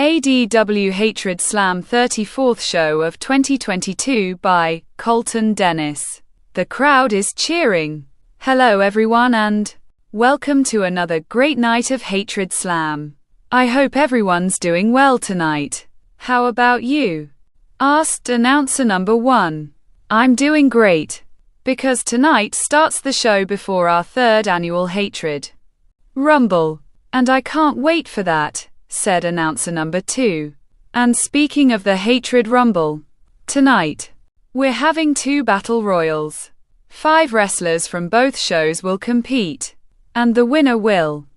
ADW Hatred Slam 34th show of 2022 by Colton Dennis. The crowd is cheering. Hello everyone and welcome to another great night of Hatred Slam. I hope everyone's doing well tonight. How about you? Asked announcer number 1. I'm doing great. Because tonight starts the show before our third annual Hatred Rumble. And I can't wait for that, said announcer number 2. And speaking of the Hatred Rumble, tonight, we're having 2 battle royals. 5 wrestlers from both shows will compete. And the winner will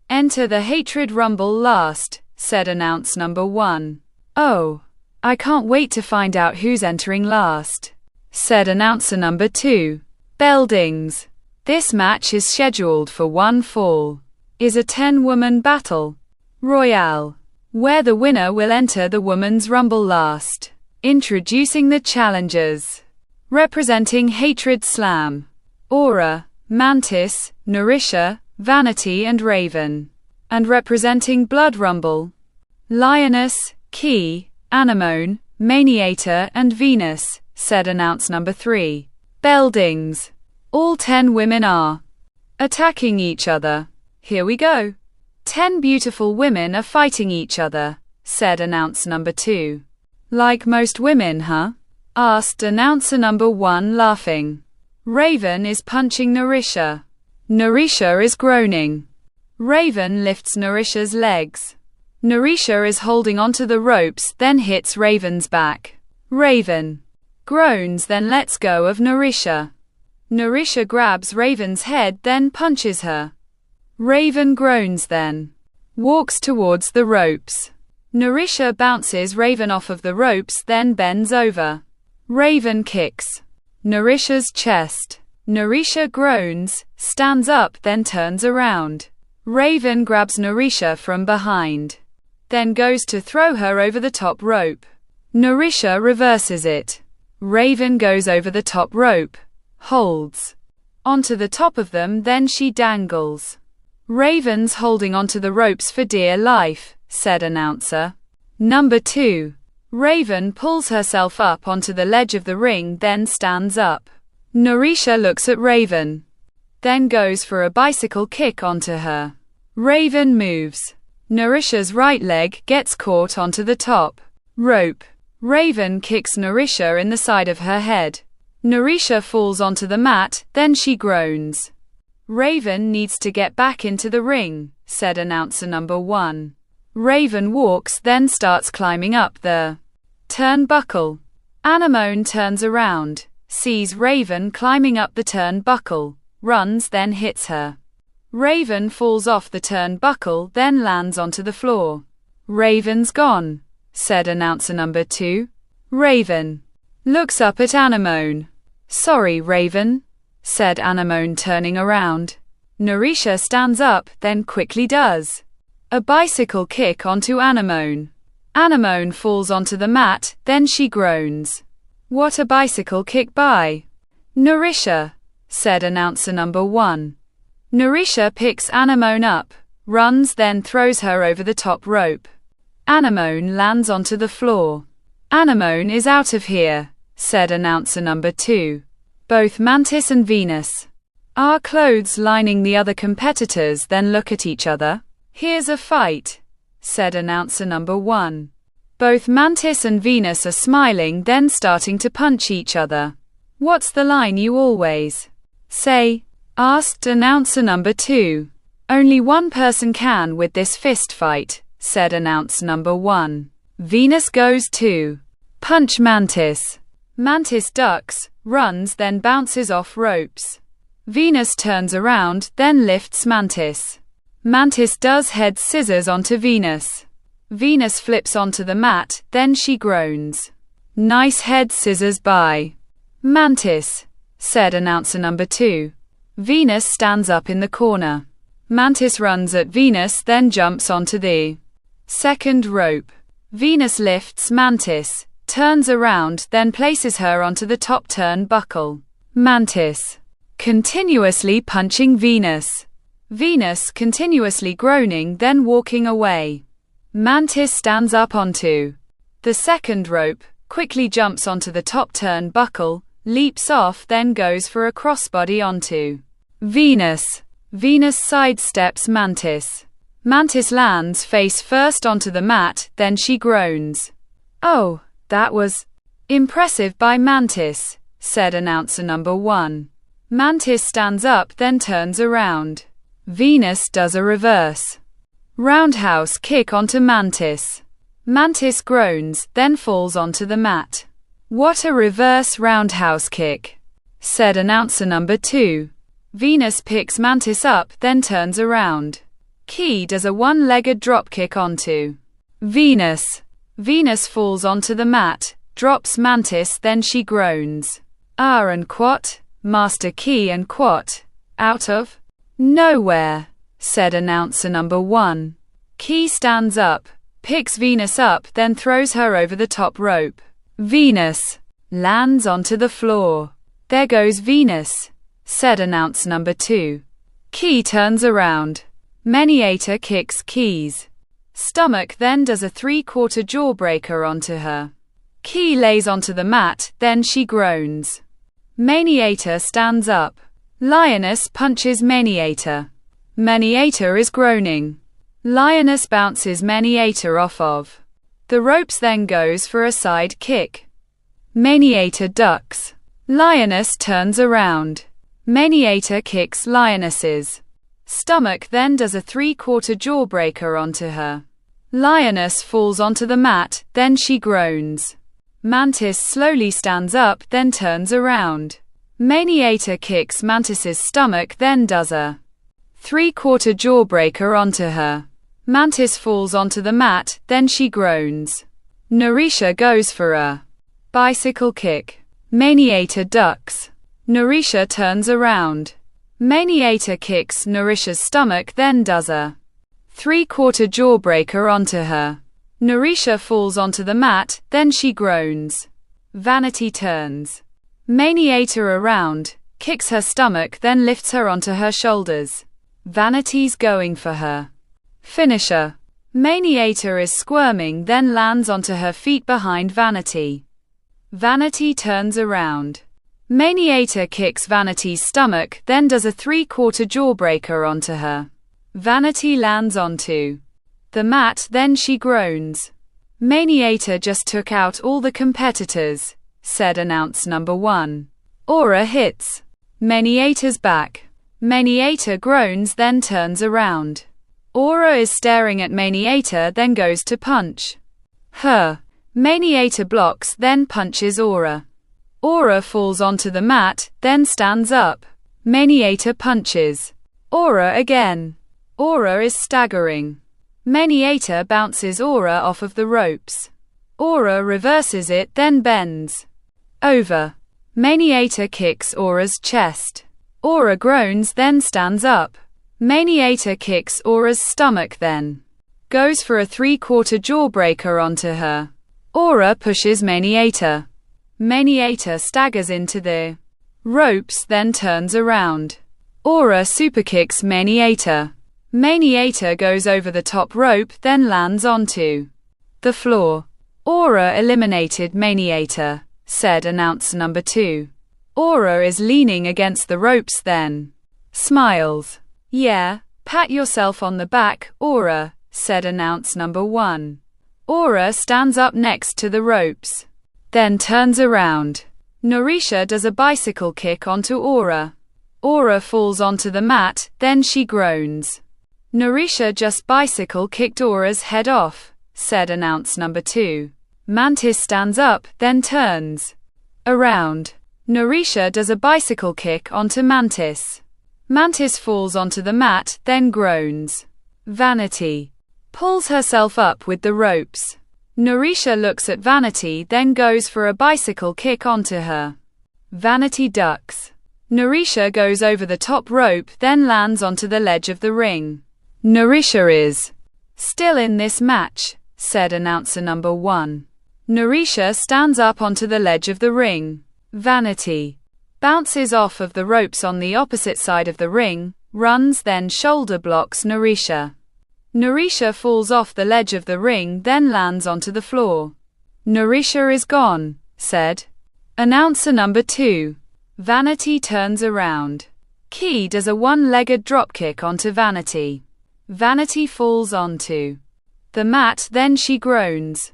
enter the Hatred Rumble last, said announcer number 1. Oh, I can't wait to find out who's entering last, said announcer number 2. Beldings. This match is scheduled for one fall. Is a 10-woman battle royale, where the winner will enter the Women's Rumble last. Introducing the challengers. Representing Hatred Slam, Aura, Mantis, Narisha, Vanity and Raven. And representing Blood Rumble, Lioness, Key, Anemone, Maniator and Venus, said announcer number 3. Beldings. All 10 women are attacking each other. Here we go. 10 beautiful women are fighting each other, said announcer number 2. Like most women, huh? Asked announcer number 1 laughing. Raven is punching Narisha. Narisha is groaning. Raven lifts Narisha's legs. Narisha is holding onto the ropes, then hits Raven's back. Raven groans, then lets go of Narisha. Narisha grabs Raven's head, then punches her. Raven groans, then walks towards the ropes. Narisha bounces Raven off of the ropes, then bends over. Raven kicks Narisha's chest. Narisha groans, stands up, then turns around. Raven grabs Narisha from behind, then goes to throw her over the top rope. Narisha reverses it. Raven goes over the top rope, holds onto the top of them, then she dangles. Raven's holding onto the ropes for dear life, said announcer number 2. Raven pulls herself up onto the ledge of the ring, then stands up. Narisha looks at Raven, then goes for a bicycle kick onto her. Raven moves. Narisha's right leg gets caught onto the top rope. Raven kicks Narisha in the side of her head. Narisha falls onto the mat, then she groans. Raven needs to get back into the ring, said announcer number 1. Raven walks, then starts climbing up the turnbuckle. Anemone turns around, sees Raven climbing up the turnbuckle, runs, then hits her. Raven falls off the turnbuckle, then lands onto the floor. Raven's gone, said announcer number 2. Raven looks up at Anemone. Sorry, Raven, said Anemone, turning around. Narisha stands up, then quickly does a bicycle kick onto Anemone. Anemone falls onto the mat, then she groans. What a bicycle kick by Narisha, said announcer number 1. Narisha picks Anemone up, runs, then throws her over the top rope. Anemone lands onto the floor. Anemone is out of here, said announcer number 2. Both Mantis and Venus are clothes lining the other competitors, then look at each other. Here's a fight, said announcer number 1. Both Mantis and Venus are smiling, then starting to punch each other. What's the line you always say? Asked announcer number 2. Only one person can with this fist fight, said announcer number 1. Venus goes to punch Mantis. Mantis ducks, runs, then bounces off ropes. Venus turns around, then lifts Mantis. Mantis does head scissors onto Venus. Venus flips onto the mat, then she groans. Nice head scissors by Mantis, said announcer number 2. Venus stands up in the corner. Mantis runs at Venus, then jumps onto the second rope. Venus lifts Mantis, turns around, then places her onto the top turnbuckle. Mantis continuously punching Venus. Venus continuously groaning, then walking away. Mantis stands up onto the second rope, quickly jumps onto the top turnbuckle, leaps off, then goes for a crossbody onto Venus. Venus sidesteps Mantis. Mantis lands face first onto the mat, then she groans. "Oh, that was impressive by Mantis," said announcer number 1. Mantis stands up, then turns around. Venus does a reverse roundhouse kick onto Mantis. Mantis groans, then falls onto the mat. "What a reverse roundhouse kick," said announcer number 2. Venus picks Mantis up, then turns around. Key does a one-legged dropkick onto Venus. Venus falls onto the mat, drops Mantis, then she groans. And quat, Master Key and quat, out of nowhere, said announcer number 1. Key stands up, picks Venus up, then throws her over the top rope. Venus lands onto the floor. "There goes Venus," said announcer number 2. Key turns around. Maniator kicks Key's stomach, then does a 3/4 jawbreaker onto her. Key lays onto the mat, then she groans. Maniator stands up. Lioness punches Maniator. Maniator is groaning. Lioness bounces Maniator off of the ropes, then goes for a side kick. Maniator ducks. Lioness turns around. Maniator kicks Lioness's stomach, then does a 3/4 jawbreaker onto her. Lioness falls onto the mat, then she groans. Mantis slowly stands up, then turns around. Maniator kicks Mantis's stomach, then does a 3/4 jawbreaker onto her. Mantis falls onto the mat, then she groans. Narisha goes for a bicycle kick. Maniator ducks. Narisha turns around. Maniator kicks Narisha's stomach, then does a 3/4 jawbreaker onto her. Narisha falls onto the mat, then she groans. Vanity turns Maniator around, kicks her stomach, then lifts her onto her shoulders. Vanity's going for her finisher. Maniator is squirming, then lands onto her feet behind Vanity. Vanity turns around. Maniator kicks Vanity's stomach, then does a 3/4 jawbreaker onto her. Vanity lands onto the mat, then she groans. Maniator just took out all the competitors, said announce number 1. Aura hits Maniator's back. Maniator groans, then turns around. Aura is staring at Maniator, then goes to punch her. Maniator blocks, then punches Aura. Aura falls onto the mat, then stands up. Maniator punches Aura again. Aura is staggering. Maniator bounces Aura off of the ropes. Aura reverses it, then bends over. Maniator kicks Aura's chest. Aura groans, then stands up. Maniator kicks Aura's stomach, then goes for a 3/4 jawbreaker onto her. Aura pushes Maniator. Maniator staggers into the ropes, then turns around. Aura superkicks Maniator. Maniator goes over the top rope, then lands onto the floor. Aura eliminated Maniator, said announcer number 2. Aura is leaning against the ropes, then smiles. Yeah, pat yourself on the back, Aura, said announce number 1. Aura stands up next to the ropes, then turns around. Narisha does a bicycle kick onto Aura. Aura falls onto the mat, then she groans. Narisha just bicycle kicked Aura's head off, said announce number 2. Mantis stands up, then turns around. Narisha does a bicycle kick onto Mantis. Mantis falls onto the mat, then groans. Vanity pulls herself up with the ropes. Narisha looks at Vanity, then goes for a bicycle kick onto her. Vanity ducks. Narisha goes over the top rope, then lands onto the ledge of the ring. Narisha is still in this match, said announcer number 1. Narisha stands up onto the ledge of the ring. Vanity bounces off of the ropes on the opposite side of the ring, runs, then shoulder blocks Narisha. Narisha falls off the ledge of the ring, then lands onto the floor. Narisha is gone, said announcer number 2. Vanity turns around. Key does a one-legged dropkick onto Vanity. Vanity falls onto the mat, then she groans.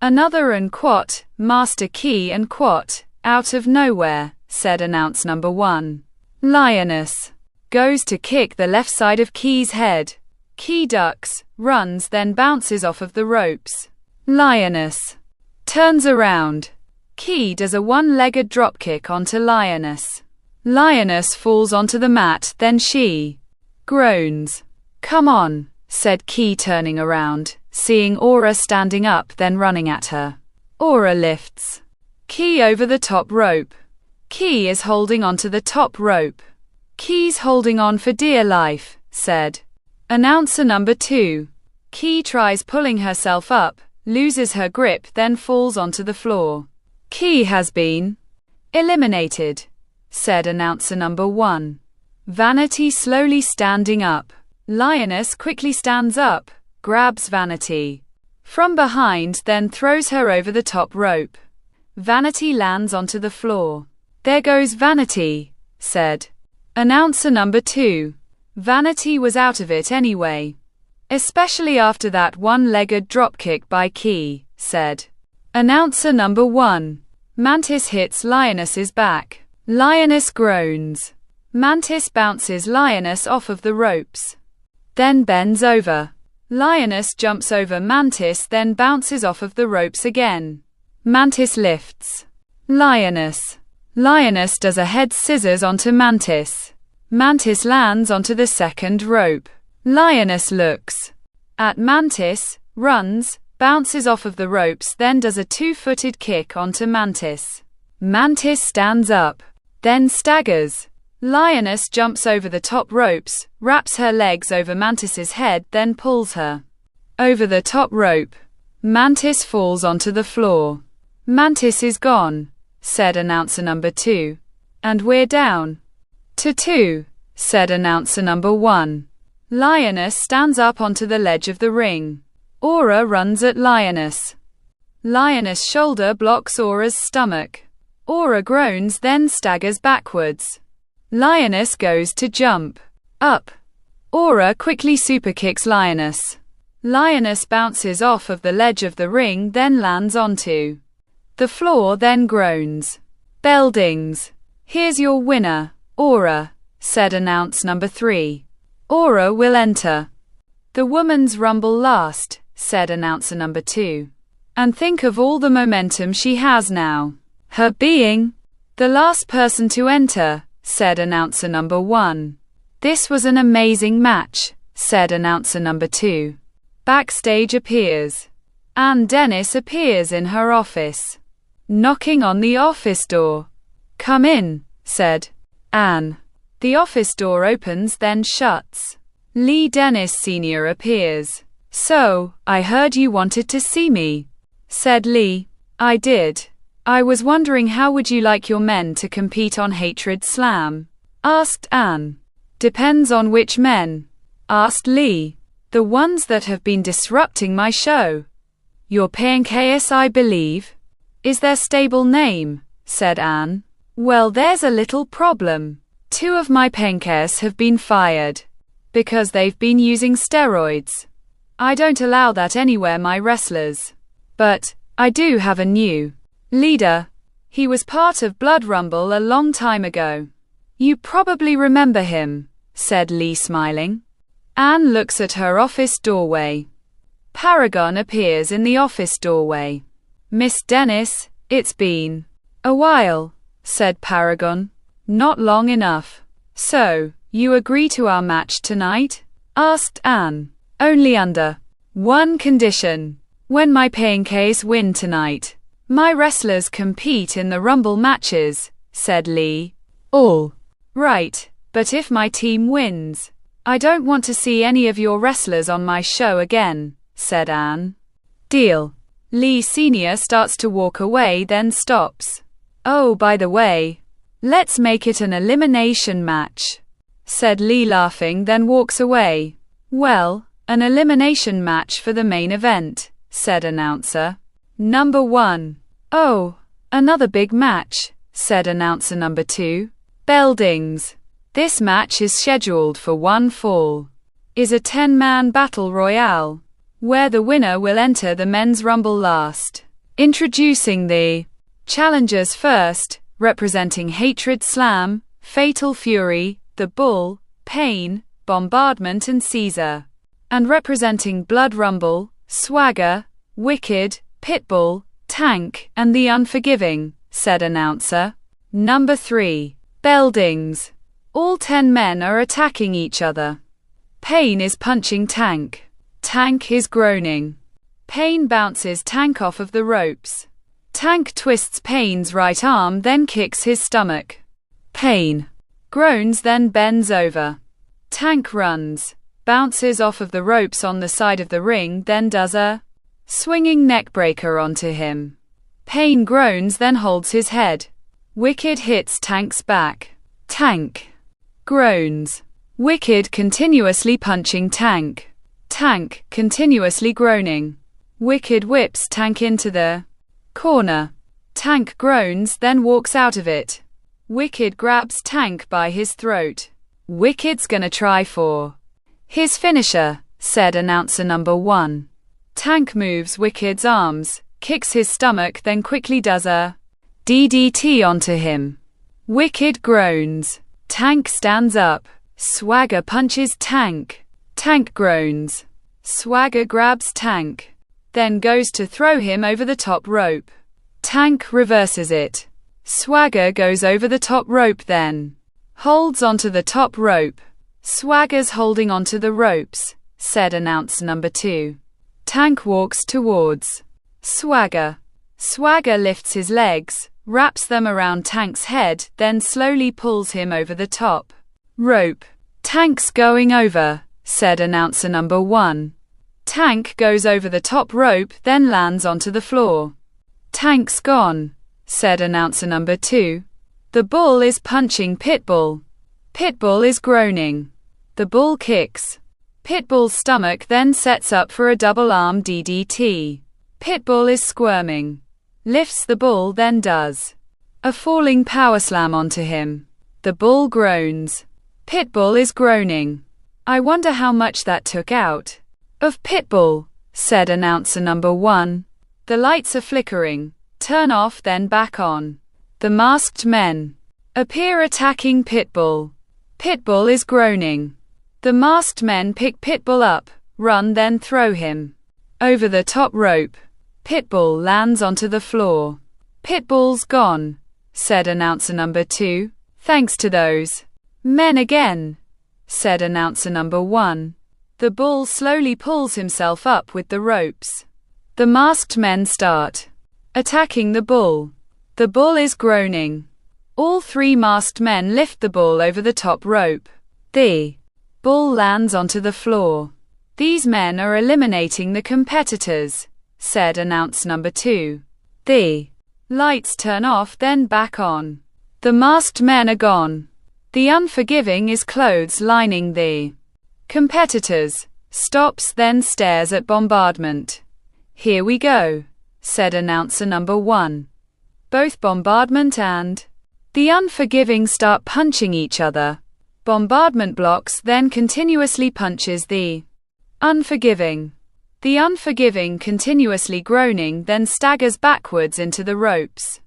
Another and quat, Master Key and quat, out of nowhere, said announce number 1. Lioness goes to kick the left side of Key's head. Key ducks, runs, then bounces off of the ropes. Lioness turns around. Key does a one-legged dropkick onto Lioness. Lioness falls onto the mat, then she groans. Come on, said Key, turning around, seeing Aura standing up, then running at her. Aura lifts Key over the top rope. Key is holding onto the top rope. Key's holding on for dear life, said announcer number 2. Key tries pulling herself up, loses her grip, then falls onto the floor. Key has been eliminated, said announcer number 1. Vanity slowly standing up. Lioness quickly stands up, grabs Vanity from behind, then throws her over the top rope. Vanity lands onto the floor. There goes Vanity, said announcer number 2. Vanity was out of it anyway. Especially after that one-legged dropkick by Key, said announcer number 1. Mantis hits Lioness's back. Lioness groans. Mantis bounces Lioness off of the ropes, then bends over. Lioness jumps over Mantis, then bounces off of the ropes again. Mantis lifts Lioness. Lioness does a head scissors onto Mantis. Mantis lands onto the second rope. Lioness looks at Mantis, runs, bounces off of the ropes, then does a two-footed kick onto Mantis. Mantis stands up, then staggers. Lioness jumps over the top ropes, wraps her legs over Mantis's head, then pulls her over the top rope. Mantis falls onto the floor. Mantis is gone, said announcer number 2. And we're down to 2, said announcer number 1. Lioness stands up onto the ledge of the ring. Aura runs at Lioness. Lioness' shoulder blocks Aura's stomach. Aura groans, then staggers backwards. Lioness goes to jump up. Aura quickly superkicks Lioness. Lioness bounces off of the ledge of the ring, then lands onto the floor, then groans. Bell dings. Here's your winner, Aura, said announce number 3. Aura will enter the women's rumble last, said announcer number 2. And think of all the momentum she has now. Her being the last person to enter, said announcer number 1. This was an amazing match, said announcer number 2. Backstage appears. Ann Dennis appears in her office, knocking on the office door. Come in, said Ann. The office door opens, then shuts. Lee Dennis Sr. appears. So, I heard you wanted to see me, said Lee. I did. I was wondering how would you like your men to compete on Hatred Slam? Asked Ann. Depends on which men, asked Lee. The ones that have been disrupting my show. Your Pancreas, I believe, is their stable name, said Ann. Well, there's a little problem. 2 of my Pancreas have been fired because they've been using steroids. I don't allow that anywhere, my wrestlers. But I do have a new leader. He was part of Blood Rumble a long time ago. You probably remember him, said Lee, smiling. Ann looks at her office doorway. Paragon appears in the office doorway. Miss Dennis, it's been a while, said Paragon. Not long enough. So, you agree to our match tonight? Asked Ann. Only under one condition. When my paying case win tonight, my wrestlers compete in the Rumble matches, said Lee. All right, but if my team wins, I don't want to see any of your wrestlers on my show again, said Ann. Deal. Lee Sr. starts to walk away, then stops. Oh, by the way, let's make it an elimination match, said Lee, laughing, then walks away. Well, An elimination match for the main event, said announcer number 1. Oh, another big match, said announcer number 2. Beldings. This match is scheduled for one fall. Is a 10-man battle royale, where the winner will enter the men's rumble last. Introducing the challengers first, representing Hatred Slam, Fatal Fury, The Bull, Pain, Bombardment and Caesar. And representing Blood Rumble, Swagger, Wicked, Pitbull, Tank, and The Unforgiving, said announcer number 3. Beldings. All 10 men are attacking each other. Pain is punching Tank. Tank is groaning. Pain bounces Tank off of the ropes. Tank twists Pain's right arm, then kicks his stomach. Pain groans, then bends over. Tank runs, bounces off of the ropes on the side of the ring, then does a swinging neckbreaker onto him. Pain groans, then holds his head. Wicked hits Tank's back. Tank groans. Wicked continuously punching Tank. Tank continuously groaning. Wicked whips Tank into the corner. Tank groans, then walks out of it. Wicked grabs Tank by his throat. Wicked's gonna try for his finisher, said announcer number 1. Tank moves Wicked's arms, kicks his stomach, then quickly does a DDT onto him. Wicked groans. Tank stands up. Swagger punches Tank. Tank groans. Swagger grabs Tank, then goes to throw him over the top rope. Tank reverses it. Swagger goes over the top rope, then holds onto the top rope. Swagger's holding onto the ropes, said announcer number 2. Tank walks towards Swagger. Swagger lifts his legs, wraps them around Tank's head, then slowly pulls him over the top rope. Tank's going over, said announcer number 1. Tank goes over the top rope, then lands onto the floor. Tank's gone, said announcer number 2. The Bull is punching Pitbull. Pitbull is groaning. The Bull kicks Pitbull's stomach, then sets up for a double arm DDT. Pitbull is squirming. Lifts the Bull, then does a falling power slam onto him. The Bull groans. Pitbull is groaning. I wonder how much that took out of Pitbull, said announcer number 1. The lights are flickering, turn off then back on. The masked men appear attacking Pitbull. Pitbull is groaning. The masked men pick Pitbull up, run then throw him over the top rope. Pitbull lands onto the floor. Pitbull's gone, said announcer number 2. Thanks to those men again, said announcer number 1. The Bull slowly pulls himself up with the ropes. The masked men start attacking the Bull. The Bull is groaning. All 3 masked men lift the Bull over the top rope. The Bull lands onto the floor. These men are eliminating the competitors, said announcer number 2. The lights turn off then back on. The masked men are gone. The Unforgiving is clothes lining the competitors. Stops then stares at Bombardment. Here we go, said announcer number 1. Both Bombardment and the Unforgiving start punching each other. Bombardment blocks then continuously punches the Unforgiving. The Unforgiving continuously groaning then staggers backwards into the ropes.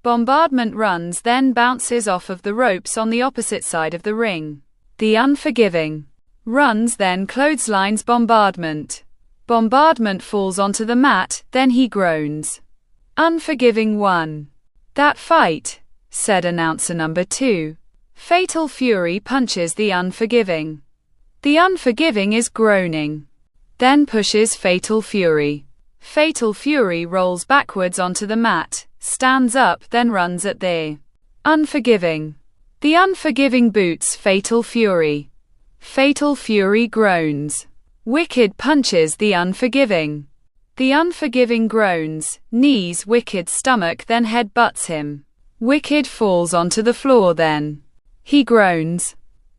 Bombardment runs then bounces off of the ropes on the opposite side of the ring. The Unforgiving runs then clotheslines Bombardment. Bombardment falls onto the mat, then he groans. Unforgiving won that fight, said announcer number 2. Fatal Fury punches the Unforgiving. The Unforgiving is groaning, then pushes Fatal Fury. Fatal Fury rolls backwards onto the mat, stands up then runs at the Unforgiving. The Unforgiving boots Fatal Fury. Fatal Fury groans. Wicked punches the Unforgiving. The Unforgiving groans, knees Wicked's stomach then headbutts him. Wicked falls onto the floor then he groans.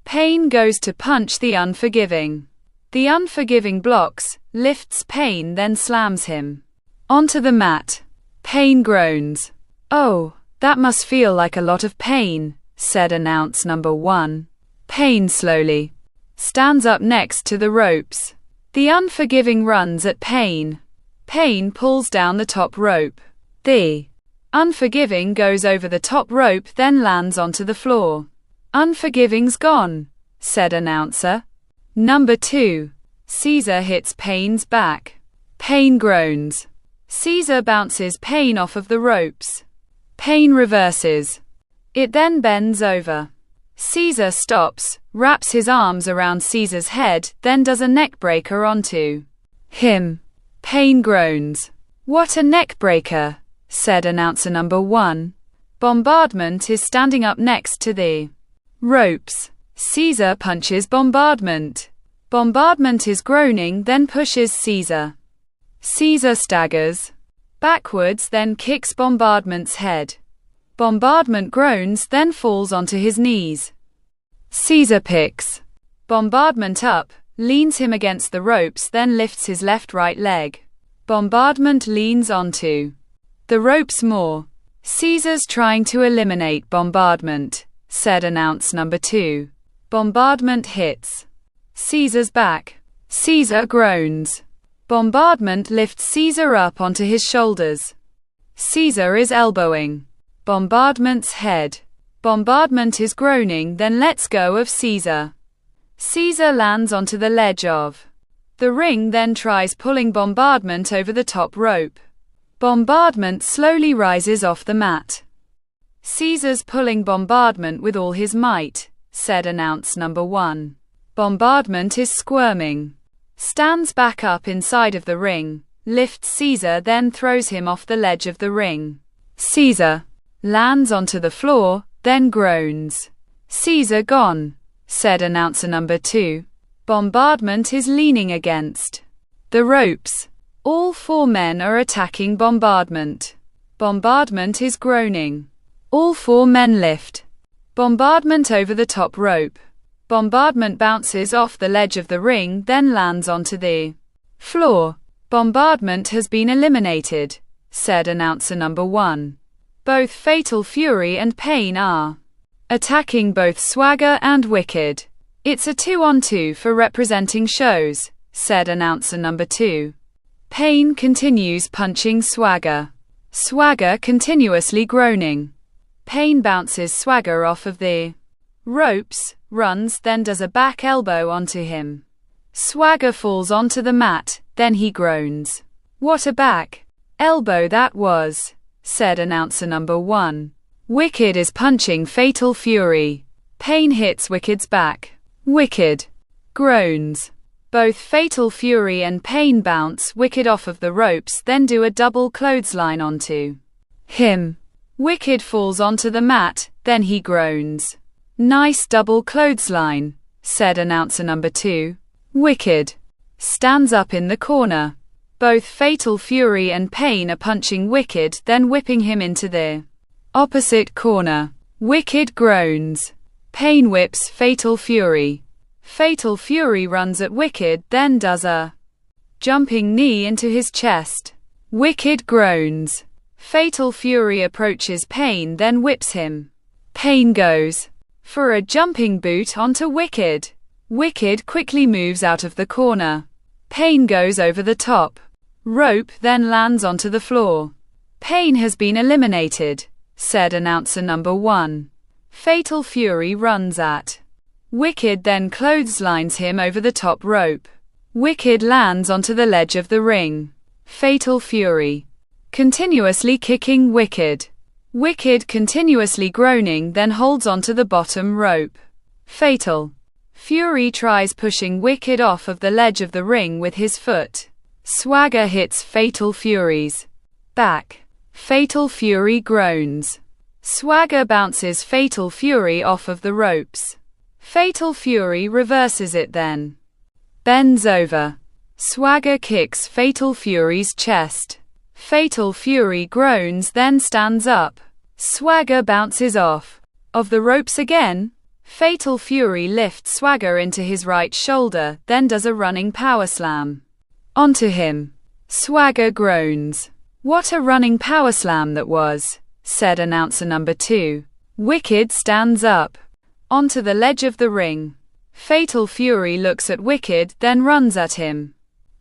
Pain goes to punch the Unforgiving. The unforgiving blocks, lifts Pain, then slams him onto the mat. Pain groans. "Oh, that must feel like a lot of pain," said announce number 1. Pain slowly stands up next to the ropes. The unforgiving runs at Pain. Pain pulls down the top rope. The unforgiving goes over the top rope, then lands onto the floor. "Unforgiving's gone," said announcer number 2. Caesar hits Pain's back. Pain groans. Caesar bounces Pain off of the ropes. Pain reverses. It then bends over. Caesar stops, wraps his arms around Caesar's head, then does a neck breaker onto him. Pain groans. "What a neck breaker," said announcer number 1. Bombardment is standing up next to the ropes. Caesar punches Bombardment. Bombardment is groaning, then pushes Caesar. Caesar staggers backwards, then kicks Bombardment's head. Bombardment groans, then falls onto his knees. Caesar picks Bombardment up, leans him against the ropes, then lifts his left-right leg. Bombardment leans onto the ropes more. "Caesar's trying to eliminate Bombardment," said announce number 2. Bombardment hits Caesar's back. Caesar groans. Bombardment lifts Caesar up onto his shoulders. Caesar is elbowing Bombardment's head. Bombardment is groaning, then lets go of Caesar. Caesar lands onto the ledge of the ring, then tries pulling Bombardment over the top rope. Bombardment slowly rises off the mat. "Caesar's pulling Bombardment with all his might," said announce number 1. Bombardment is squirming. Stands back up inside of the ring, lifts Caesar, then throws him off the ledge of the ring. Caesar lands onto the floor, then groans. "Caesar gone," said announcer number 2. Bombardment is leaning against the ropes. All 4 men are attacking Bombardment. Bombardment is groaning. All 4 men lift Bombardment over the top rope. Bombardment bounces off the ledge of the ring, then lands onto the floor. "Bombardment has been eliminated," said announcer number 1. Both Fatal Fury and Pain are attacking both Swagger and Wicked. "It's a 2-on-2 for representing shows," said announcer number 2. Pain continues punching Swagger. Swagger continuously groaning. Pain bounces Swagger off of the ropes, runs, then does a back elbow onto him. Swagger falls onto the mat, then he groans. "What a back elbow that was," said announcer number 1. Wicked is punching Fatal Fury. Pain hits Wicked's back. Wicked groans. Both Fatal Fury and Pain bounce Wicked off of the ropes, then do a double clothesline onto him. Wicked falls onto the mat, then he groans. "Nice double clothesline," said announcer number 2. Wicked stands up in the corner. Both Fatal Fury and Pain are punching Wicked, then whipping him into the opposite corner. Wicked groans. Pain whips Fatal Fury. Fatal Fury runs at Wicked, then does a jumping knee into his chest. Wicked groans. Fatal Fury approaches Pain, then whips him. Pain goes for a jumping boot onto Wicked. Wicked quickly moves out of the corner. Pain goes over the top rope, then lands onto the floor. "Pain has been eliminated," said announcer number 1. Fatal Fury runs at Wicked, then clotheslines him over the top rope. Wicked lands onto the ledge of the ring. Fatal Fury continuously kicking Wicked. Wicked continuously groaning, then holds onto the bottom rope. Fatal Fury tries pushing Wicked off of the ledge of the ring with his foot. Swagger hits Fatal Fury's back. Fatal Fury groans. Swagger bounces Fatal Fury off of the ropes. Fatal Fury reverses it, then bends over. Swagger kicks Fatal Fury's chest. Fatal Fury groans, then stands up. Swagger bounces off of the ropes again. Fatal Fury lifts Swagger into his right shoulder, then does a running power slam onto him. Swagger groans. "What a running power slam that was," said announcer number 2. Wicked stands up onto the ledge of the ring. Fatal Fury looks at Wicked, then runs at him.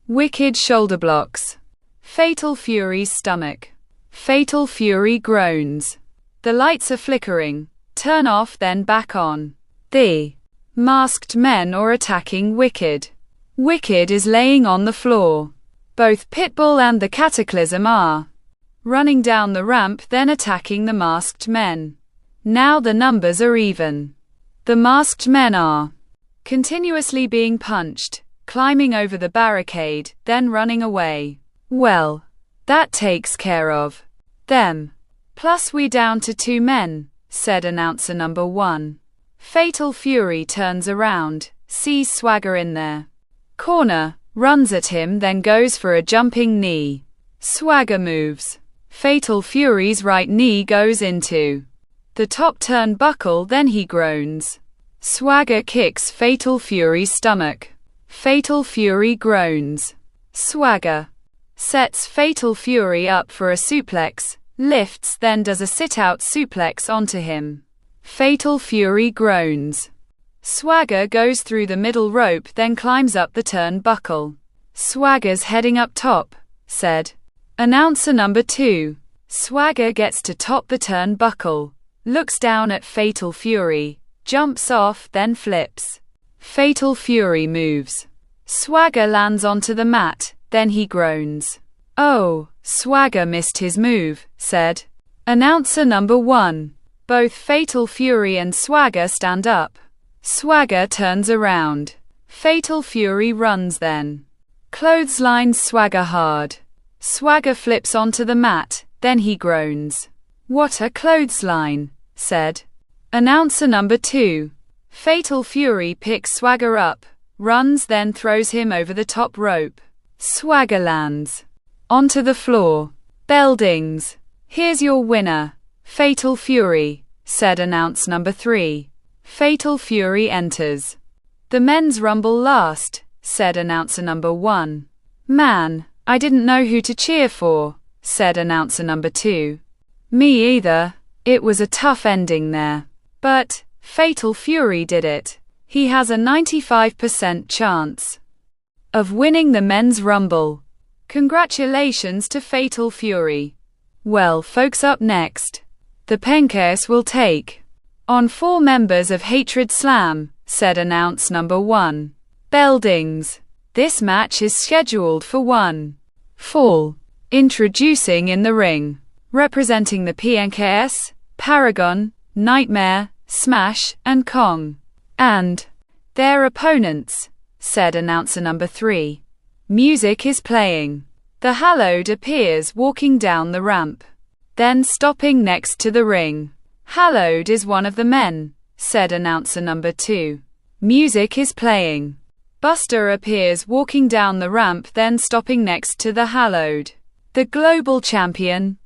Wicked shoulder blocks Fatal Fury's stomach. Fatal Fury groans. The lights are flickering. Turn off, then back on. The masked men are attacking Wicked. Wicked is laying on the floor. Both Pitbull and the Cataclysm are running down the ramp, then attacking the masked men. Now the numbers are even. The masked men are continuously being punched, climbing over the barricade, then running away. "Well, that takes care of them. Plus we down to 2 men," said announcer number 1. Fatal Fury turns around, sees Swagger in their corner, runs at him, then goes for a jumping knee. Swagger moves. Fatal Fury's right knee goes into the top turnbuckle, then he groans. Swagger kicks Fatal Fury's stomach. Fatal Fury groans. Swagger sets Fatal Fury up for a suplex, lifts, then does a sit-out suplex onto him. Fatal Fury groans. Swagger goes through the middle rope, then climbs up the turnbuckle. "Swagger's heading up top," said announcer number 2. Swagger gets to top the turnbuckle, looks down at Fatal Fury, jumps off, then flips. Fatal Fury moves. Swagger lands onto the mat, then he groans. "Oh, Swagger missed his move," said announcer number 1. Both Fatal Fury and Swagger stand up. Swagger turns around. Fatal Fury runs, then clotheslines Swagger hard. Swagger flips onto the mat, then he groans. "What a clothesline," said announcer number 2. Fatal Fury picks Swagger up, runs, then throws him over the top rope. Swagger lands onto the floor. Bell dings. "Here's your winner, Fatal Fury," said announcer number 3. Fatal Fury enters the men's rumble last, said announcer number 1. "Man, I didn't know who to cheer for," said announcer number 2. "Me either. It was a tough ending there. But Fatal Fury did it. He has a 95% chance of winning the men's rumble. Congratulations to Fatal Fury." Well, folks, up next, the Pencast will take on 4 members of Hatred Slam, said announce number 1. Bell dings. This match is scheduled for 1 fall. Introducing in the ring, representing the PNKS, Paragon, Nightmare, Smash, and Kong. And their opponents, said announcer number 3. Music is playing. The Hallowed appears walking down the ramp, then stopping next to the ring. Hallowed is one of the men, said announcer number 2. Music is playing. Buster appears walking down the ramp, then stopping next to the Hallowed. The global champion,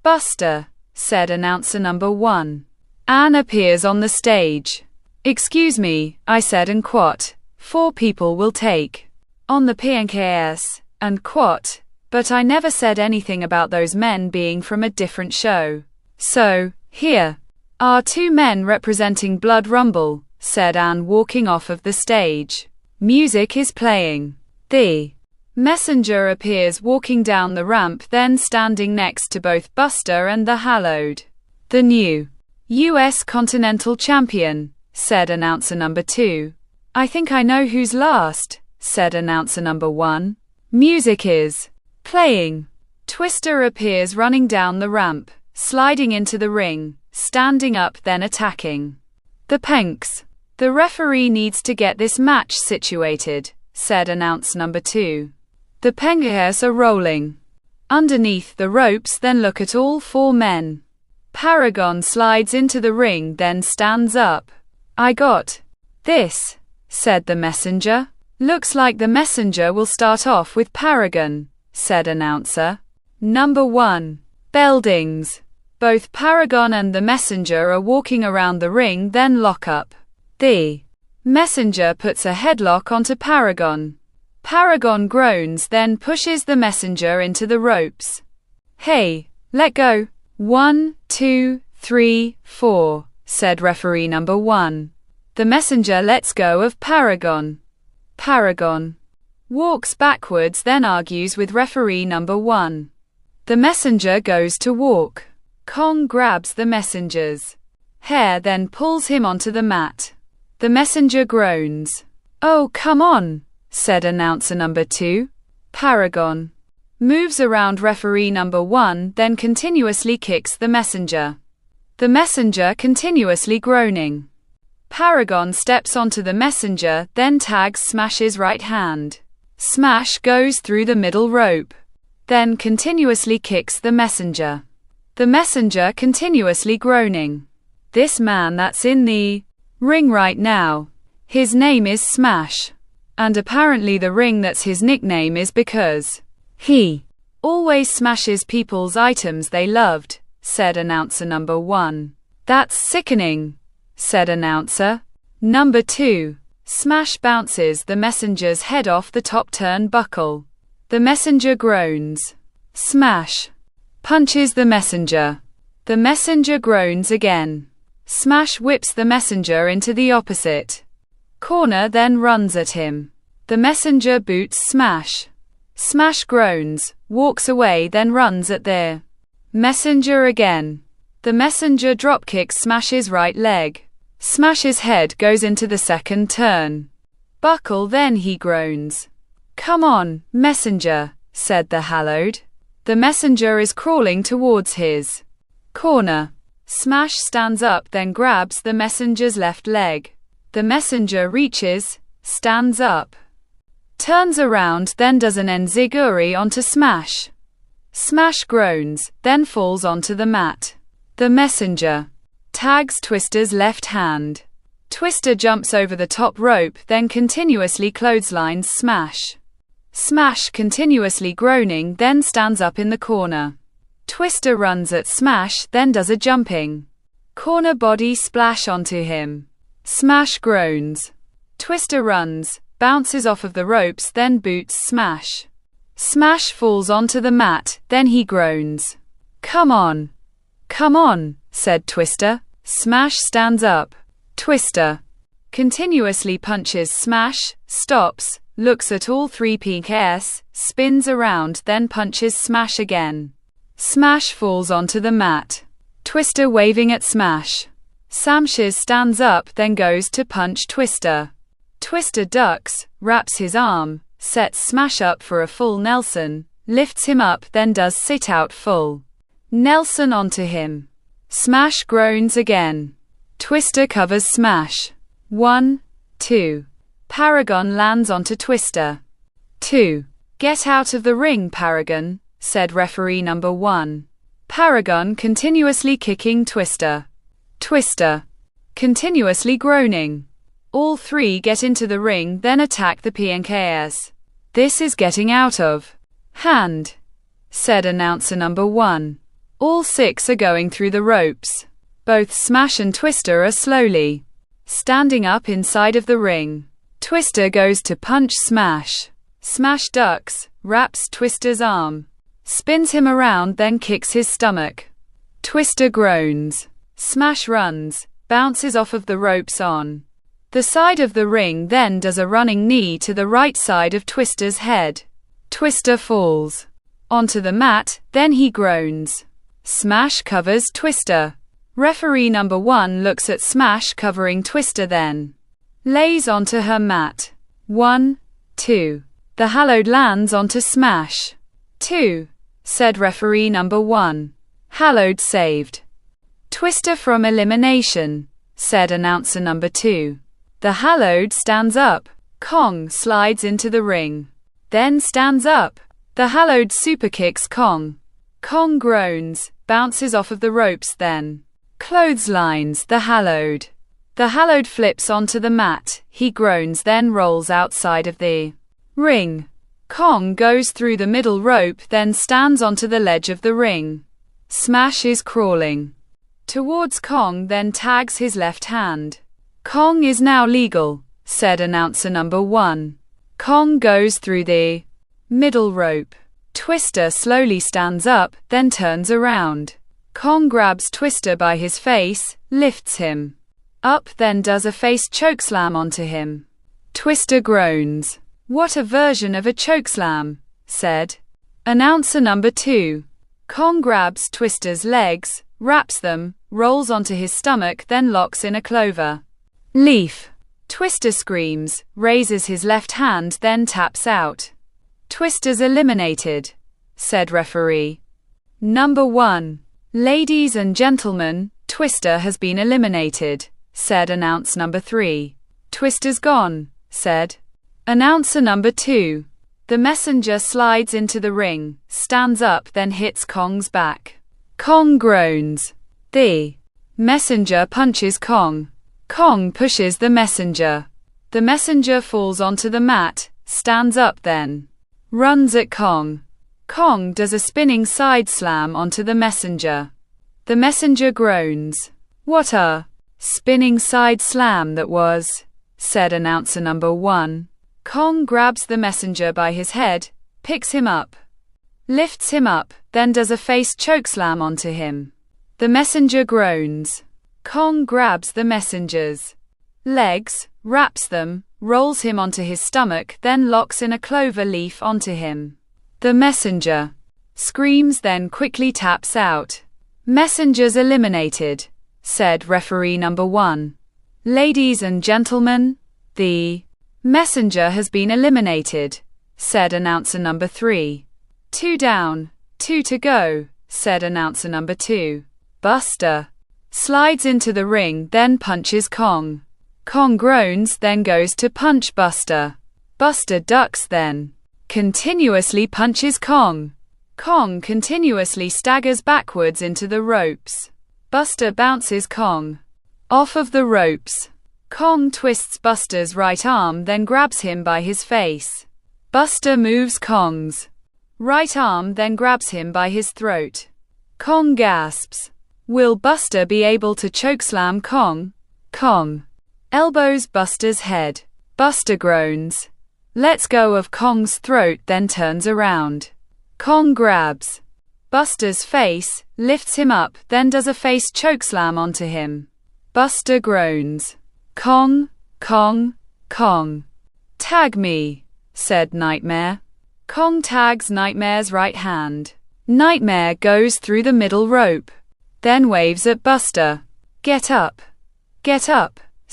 Buster, said announcer number 1. Anne appears on the stage. "Excuse me," I said, and quote, 4 people will take on the PNKS, and quote, but I never said anything about those men being from a different show. So, here are 2 men representing Blood Rumble, said Anne, walking off of the stage. Music is playing. The messenger appears walking down the ramp, then standing next to both Buster and the Hallowed. The new US Continental Champion, said announcer number 2. "I think I know who's last," said announcer number 1. Music is playing. Twister appears running down the ramp, sliding into the ring, standing up, then attacking the Penks. "The referee needs to get this match situated," said announce number 2. The Penks are rolling underneath the ropes, then look at all 4 men. Paragon slides into the ring, then stands up. "I got this," said the messenger. "Looks like the messenger will start off with Paragon," said announcer number 1. Bell dings. Both Paragon and the messenger are walking around the ring, then lock up. The messenger puts a headlock onto Paragon. Paragon groans, then pushes the messenger into the ropes. Hey, let go. 1, 2, 3, 4, said referee number 1. The messenger lets go of Paragon. Paragon walks backwards, then argues with referee number 1. The messenger goes to walk. Kong grabs the messenger's hair, then pulls him onto the mat. The messenger groans. Oh, come on, said announcer number 2. Paragon moves around referee number 1, then continuously kicks the messenger. The messenger continuously groaning. Paragon steps onto the messenger, then tags Smash's right hand. Smash goes through the middle rope, then continuously kicks the messenger. The messenger continuously groaning. This man that's in the ring right now, his name is Smash. And apparently the ring that's his nickname is because he always smashes people's items they loved, said announcer number 1. That's sickening, said announcer number 2. Smash bounces the messenger's head off the top turnbuckle. The messenger groans. Smash punches the messenger. The messenger groans again. Smash whips the messenger into the opposite corner, then runs at him. The messenger boots Smash. Smash groans, walks away, then runs at the messenger again. The messenger dropkicks Smash's right leg. Smash's head goes into the second turn buckle, then he groans. Come on, messenger, said the Hallowed. The messenger is crawling towards his corner. Smash stands up, then grabs the messenger's left leg. The messenger reaches, stands up, turns around, then does an enziguri onto Smash. Smash groans, then falls onto the mat. The messenger tags Twister's left hand. Twister jumps over the top rope, then continuously clotheslines Smash. Smash continuously groaning, then stands up in the corner. Twister runs at Smash, then does a jumping corner body splash onto him. Smash groans. Twister runs, bounces off of the ropes, then boots Smash. Smash falls onto the mat, then he groans. Come on, said Twister. Smash stands up. Twister continuously punches Smash, stops, looks at all three PKs, spins around, then punches Smash again. Smash falls onto the mat. Twister waving at Smash. Smash stands up, then goes to punch Twister. Twister ducks, wraps his arm, sets Smash up for a full Nelson, lifts him up, then does sit out full Nelson onto him. Smash groans again. Twister covers Smash. 1, 2. Paragon lands onto Twister. 2. Get out of the ring, Paragon, said referee number 1. Paragon continuously kicking Twister. Twister continuously groaning. All three get into the ring, then attack the PNKS. This is getting out of hand, said announcer number 1. All 6 are going through the ropes. Both Smash and Twister are slowly standing up inside of the ring. Twister goes to punch Smash. Smash ducks, wraps Twister's arm, spins him around, then kicks his stomach. Twister groans. Smash runs, bounces off of the ropes on the side of the ring, then does a running knee to the right side of Twister's head. Twister falls onto the mat, then he groans. Smash covers Twister. Referee number 1 looks at Smash covering Twister, then lays onto her mat. 1, 2. The Hallowed lands onto Smash. 2, said referee number 1. Hallowed saved Twister from elimination, said announcer number 2. The Hallowed stands up. Kong slides into the ring, then stands up. The Hallowed superkicks Kong. Kong groans, bounces off of the ropes, then clotheslines the Hallowed. The Hallowed flips onto the mat. He groans, then rolls outside of the ring. Kong goes through the middle rope, then stands onto the ledge of the ring. Smash is crawling towards Kong, then tags his left hand. Kong is now legal, said announcer number 1. Kong goes through the middle rope. Twister slowly stands up, then turns around. Kong grabs Twister by his face, lifts him up, then does a face chokeslam onto him. Twister groans. What a version of a chokeslam, said announcer number 2. Kong grabs Twister's legs, wraps them, rolls onto his stomach, then locks in a clover leaf. Twister screams, raises his left hand, then taps out. Twister's eliminated, said referee number 1. Ladies and gentlemen, Twister has been eliminated, said announcer number 3. Twister's gone, said announcer number 2. The messenger slides into the ring, stands up, then hits Kong's back. Kong groans. The messenger punches Kong. Kong pushes the messenger. The messenger falls onto the mat, stands up, then runs at Kong. Kong does a spinning side slam onto the messenger. The messenger groans. What a spinning side slam that was, said announcer number 1. Kong grabs the messenger by his head, picks him up, lifts him up, then does a face chokeslam onto him. The messenger groans. Kong grabs the messenger's legs, wraps them, rolls him onto his stomach, then locks in a clover leaf onto him. The messenger screams, then quickly taps out. Messenger's eliminated, said referee number 1. Ladies and gentlemen, the messenger has been eliminated, said announcer number 3. 2 down, 2 to go, said announcer number 2. Buster slides into the ring, then punches Kong. Kong groans, then goes to punch Buster. Buster ducks, then continuously punches Kong. Kong continuously staggers backwards into the ropes. Buster bounces Kong off of the ropes. Kong twists Buster's right arm, then grabs him by his face. Buster moves Kong's right arm, then grabs him by his throat. Kong gasps. Will Buster be able to chokeslam Kong? Kong elbows Buster's head. Buster groans, lets go of Kong's throat, then turns around. Kong grabs Buster's face, lifts him up, then does a face chokeslam onto him. Buster groans. Kong, Kong, Kong. Tag me, said Nightmare. Kong tags Nightmare's right hand. Nightmare goes through the middle rope, then waves at Buster. Get up,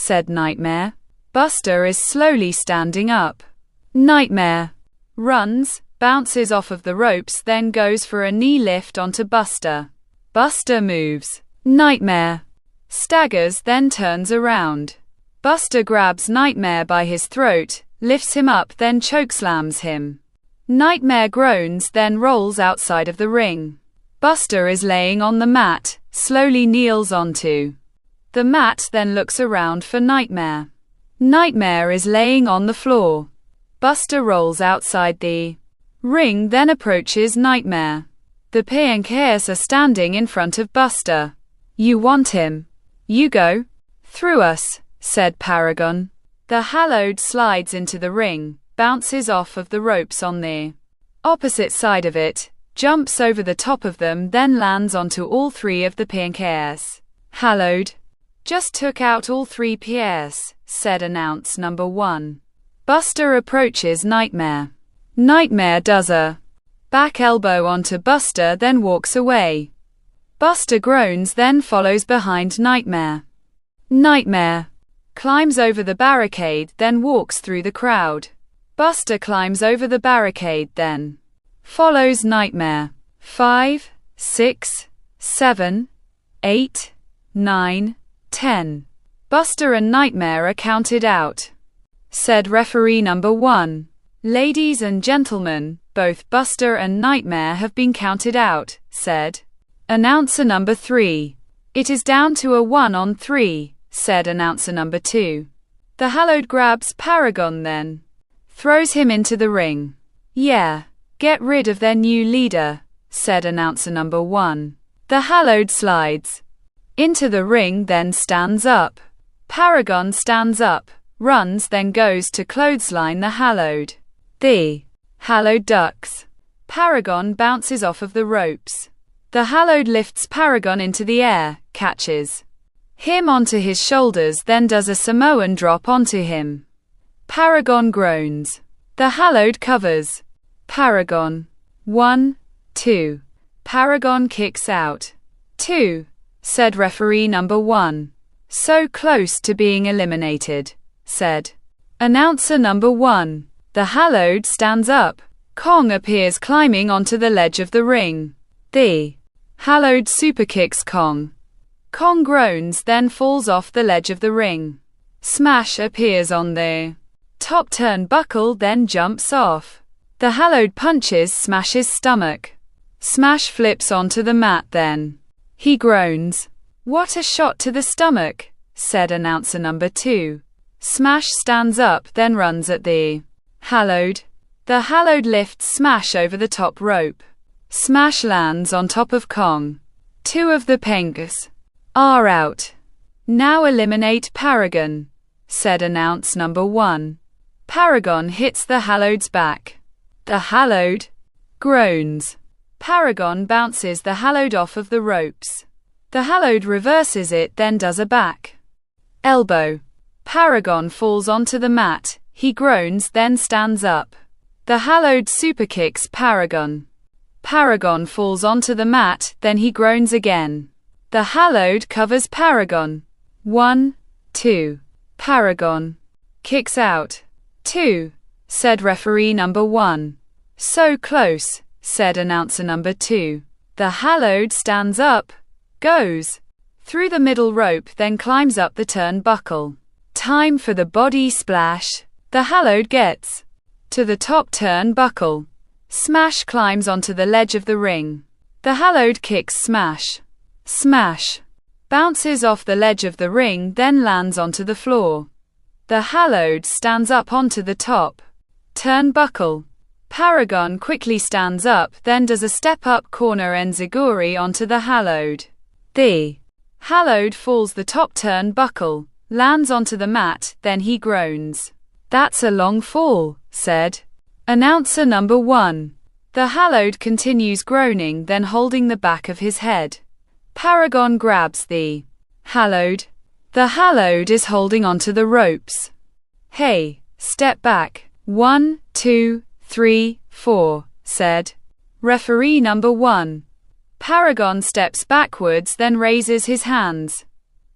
said Nightmare. Buster is slowly standing up. Nightmare runs, bounces off of the ropes, then goes for a knee lift onto Buster. Buster moves. Nightmare staggers, then turns around. Buster grabs Nightmare by his throat, lifts him up, then chokeslams him. Nightmare groans, then rolls outside of the ring. Buster is laying on the mat, slowly kneels onto the mat, then looks around for Nightmare. Nightmare is laying on the floor. Buster rolls outside the ring, then approaches Nightmare. The P&Ks are standing in front of Buster. You want him? You go through us, said Paragon. The Hallowed slides into the ring, bounces off of the ropes on the opposite side of it, jumps over the top of them, then lands onto all 3 of the P&Ks. Hallowed just took out all 3 PS, said announcer number 1. Buster approaches Nightmare. Nightmare does a back elbow onto Buster, then walks away. Buster groans, then follows behind Nightmare. Nightmare climbs over the barricade, then walks through the crowd. Buster climbs over the barricade, then follows Nightmare. 5, 6, 7, 8, 9, 10. Buster and Nightmare are counted out, said referee number 1. Ladies and gentlemen, both Buster and Nightmare have been counted out, said announcer number 3. It is down to a 1-on-3, said announcer number 2. The Hallowed grabs Paragon, then throws him into the ring. Yeah, get rid of their new leader, said announcer number 1. The Hallowed slides into the ring, then stands up. Paragon stands up, runs, then goes to clothesline the Hallowed. The Hallowed ducks. Paragon bounces off of the ropes. The Hallowed lifts Paragon into the air, catches him onto his shoulders, then does a Samoan drop onto him. Paragon groans. The Hallowed covers Paragon. 1, 2. Paragon kicks out. 2, said referee number 1. So close to being eliminated, said announcer number 1. The Hallowed stands up. Kong appears climbing onto the ledge of the ring. The Hallowed superkicks Kong. Kong groans, then falls off the ledge of the ring. Smash appears on the top turnbuckle, then jumps off. The Hallowed punches Smash's stomach. Smash flips onto the mat, then he groans. What a shot to the stomach, said announcer number 2. Smash stands up, then runs at the Hallowed. The Hallowed lifts Smash over the top rope. Smash lands on top of Kong. 2 of the Penguins are out. Now eliminate Paragon, said announce number 1. Paragon hits the Hallowed's back. The Hallowed groans. Paragon bounces the Hallowed off of the ropes. The Hallowed reverses it, then does a back elbow. Paragon falls onto the mat. He groans, then stands up. The Hallowed superkicks Paragon. Paragon falls onto the mat, then he groans again. The Hallowed covers Paragon. 1, 2. Paragon kicks out. 2, said referee number 1. So close, said announcer number 2. The Hallowed stands up, goes through the middle rope, then climbs up the turnbuckle. Time for the body splash. The Hallowed gets to the top turnbuckle. Smash climbs onto the ledge of the ring. The Hallowed kicks Smash. Smash bounces off the ledge of the ring, then lands onto the floor. The Hallowed stands up onto the top turnbuckle. Paragon quickly stands up, then does a step-up corner enziguri onto the Hallowed. The Hallowed falls the top turnbuckle, lands onto the mat, then he groans. That's a long fall, said announcer number 1. The Hallowed continues groaning, then holding the back of his head. Paragon grabs the Hallowed. The Hallowed is holding onto the ropes. Hey, step back. 1, 2, 3, 4, said referee number 1. Paragon steps backwards, then raises his hands.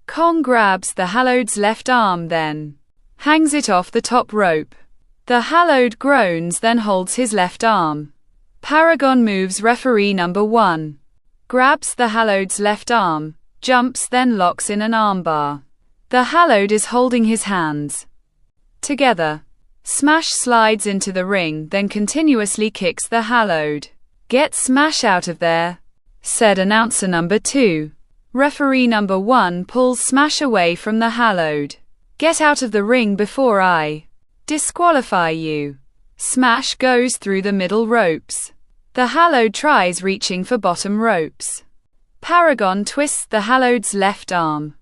Kong grabs the Hallowed's left arm, then hangs it off the top rope. The Hallowed groans, then holds his left arm. Paragon moves referee number 1. Grabs the Hallowed's left arm, jumps, then locks in an armbar. The Hallowed is holding his hands together. Smash slides into the ring, then continuously kicks the Hallowed. Get Smash out of there, said announcer number 2. Referee number 1 pulls Smash away from the Hallowed. Get out of the ring before I disqualify you. Smash goes through the middle ropes. The Hallowed tries reaching for bottom ropes. Paragon twists the Hallowed's left arm.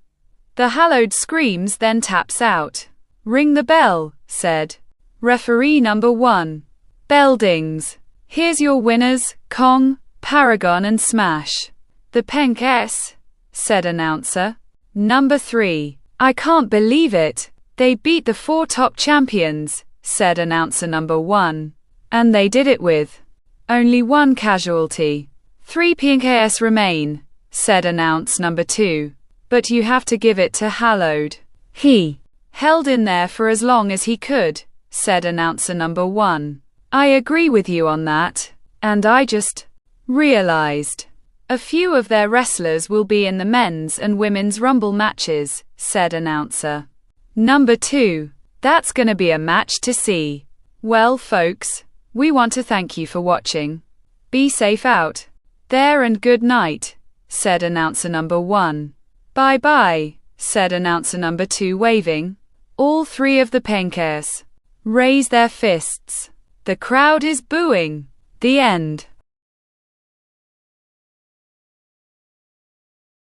The Hallowed screams, then taps out. Ring the bell, said referee number 1. Bell dings. Here's your winners, Kong, Paragon and Smash. The Penguins, said announcer number 3. I can't believe it. They beat the 4 top champions, said announcer number 1. And they did it with only 1 casualty. 3 Penguins remain, said announce number 2. But you have to give it to Hallowed. He held in there for as long as he could, said announcer number 1. I agree with you on that. And I just realized a few of their wrestlers will be in the men's and women's Rumble matches, said announcer number 2. That's gonna be a match to see. Well, folks, we want to thank you for watching. Be safe out there and good night, said announcer number 1. Bye bye, said announcer number 2, waving. All 3 of the Penguins raise their fists. The crowd is booing. The end.